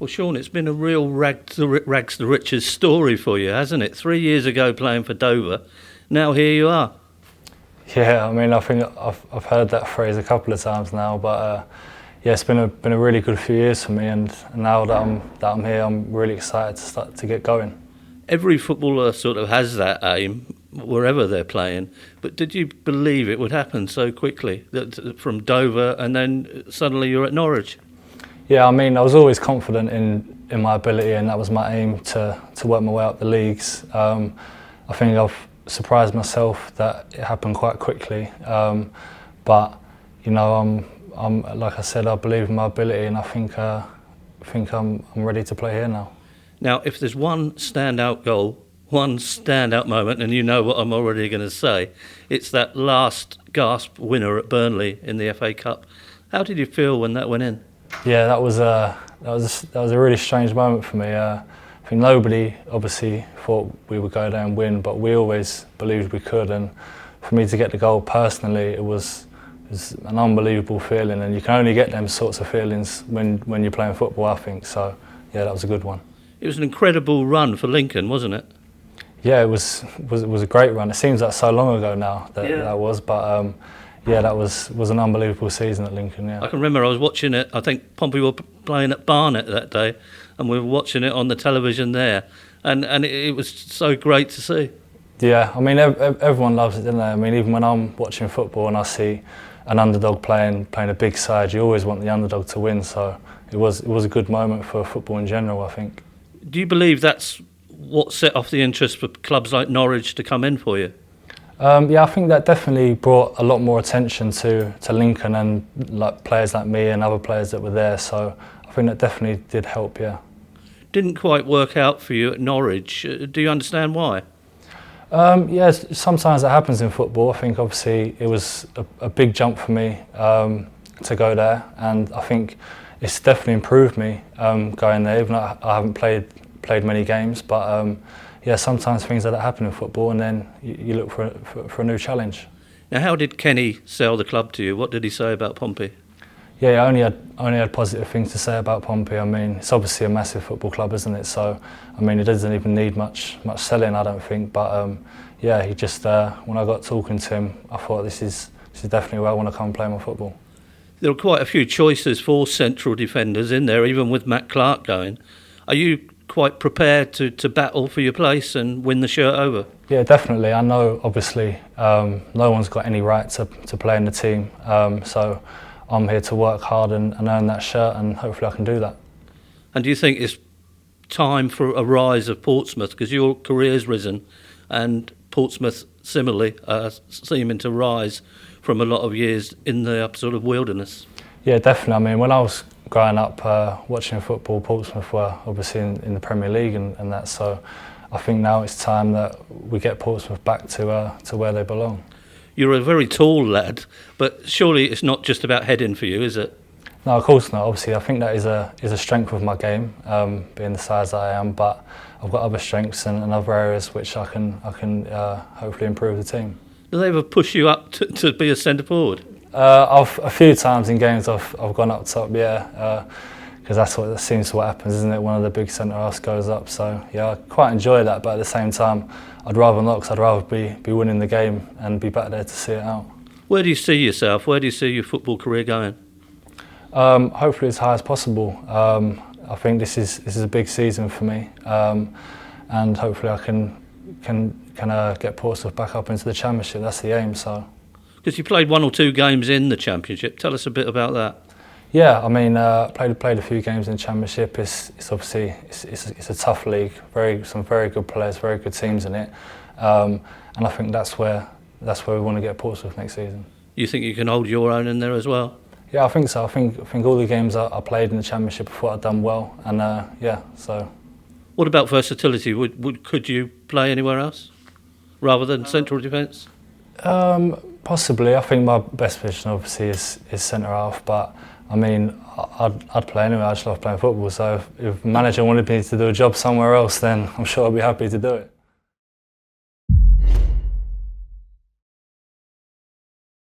Well, Sean, it's been a real rags to riches story for you, hasn't it? 3 years ago playing for Dover, now here you are. Yeah, I mean, I think I've heard that phrase a couple of times now, but yeah, it's been a really good few years for me, and now that I'm here, I'm really excited to start to get going. Every footballer sort of has that aim, wherever they're playing. But did you believe it would happen so quickly, that from Dover and then suddenly you're at Norwich? Yeah, I mean, I was always confident in my ability, and that was my aim to work my way up the leagues. I think I've surprised myself that it happened quite quickly, but you know, I'm like I said, I believe in my ability, and I think I'm ready to play here now. Now, if there's one standout goal, one standout moment, and you know what I'm already going to say, it's that last Gasp winner at Burnley in the FA Cup. How did you feel when that went in? Yeah, that was a really strange moment for me. I think nobody obviously thought we would go there and win, but we always believed we could. And for me to get the goal personally, it was an unbelievable feeling, and you can only get them sorts of feelings when you're playing football, I think. So yeah, that was a good one. It was an incredible run for Lincoln, wasn't it? Yeah, it was a great run. It seems like so long ago now that was, but yeah, that was an unbelievable season at Lincoln. Yeah, I can remember I was watching it. I think Pompey were playing at Barnet that day, and we were watching it on the television there, and it was so great to see. Yeah, I mean, everyone loves it, don't they? I mean, even when I'm watching football and I see an underdog playing a big side, you always want the underdog to win. So it was a good moment for football in general, I think. Do you believe that's what set off the interest for clubs like Norwich to come in for you? Yeah, I think that definitely brought a lot more attention to Lincoln and like players like me and other players that were there. So I think that definitely did help. Yeah. Didn't quite work out for you at Norwich. Do you understand why? Yeah, sometimes that happens in football. I think obviously it was a big jump for me to go there, and I think it's definitely improved me going there. Even though I haven't played many games, but yeah, sometimes things like that happen in football, and then you look for a new challenge. Now, how did Kenny sell the club to you? What did he say about Pompey? Yeah, I only had positive things to say about Pompey. I mean, it's obviously a massive football club, isn't it? So, I mean, it doesn't even need much selling, I don't think. But yeah, he just when I got talking to him, I thought this is definitely where I want to come and play my football. There are quite a few choices for central defenders in there, even with Matt Clark going. Are you quite prepared to battle for your place and win the shirt over? Yeah, definitely. I know, obviously, no one's got any right to play in the team. So I'm here to work hard and earn that shirt, and hopefully I can do that. And do you think it's time for a rise of Portsmouth? Because your career's risen, and Portsmouth similarly seeming to rise from a lot of years in the sort of wilderness. Yeah, definitely. I mean, when I was growing up watching football, Portsmouth were obviously in the Premier League and that. So I think now it's time that we get Portsmouth back to where they belong. You're a very tall lad, but surely it's not just about heading for you, is it? No, of course not. Obviously, I think that is a strength of my game, being the size that I am. But I've got other strengths and other areas which I can hopefully improve the team. Do they ever push you up to be a centre forward? A few times in games I've gone up top, yeah, because that seems what happens, isn't it? One of the big centre halves goes up, so yeah, I quite enjoy that. But at the same time, I'd rather not, because I'd rather be winning the game and be back there to see it out. Where do you see yourself? Where do you see your football career going? Hopefully as high as possible. I think this is a big season for me, and hopefully I can get Portsmouth back up into the Championship. That's the aim. So. Because you played 1 or 2 games in the Championship. Tell us a bit about that. Yeah, I mean, played a few games in the Championship. It's obviously it's a tough league. Some very good players, very good teams in it, and I think that's where we want to get Portsmouth next season. You think you can hold your own in there as well? Yeah, I think so. I think all the games I played in the Championship before I'd done well, and yeah, so. What about versatility? Could you play anywhere else rather than central defence? Possibly. I think my best position obviously is centre half, but I mean, I'd play anywhere. I just love playing football. So if the manager wanted me to do a job somewhere else, then I'm sure I'd be happy to do it.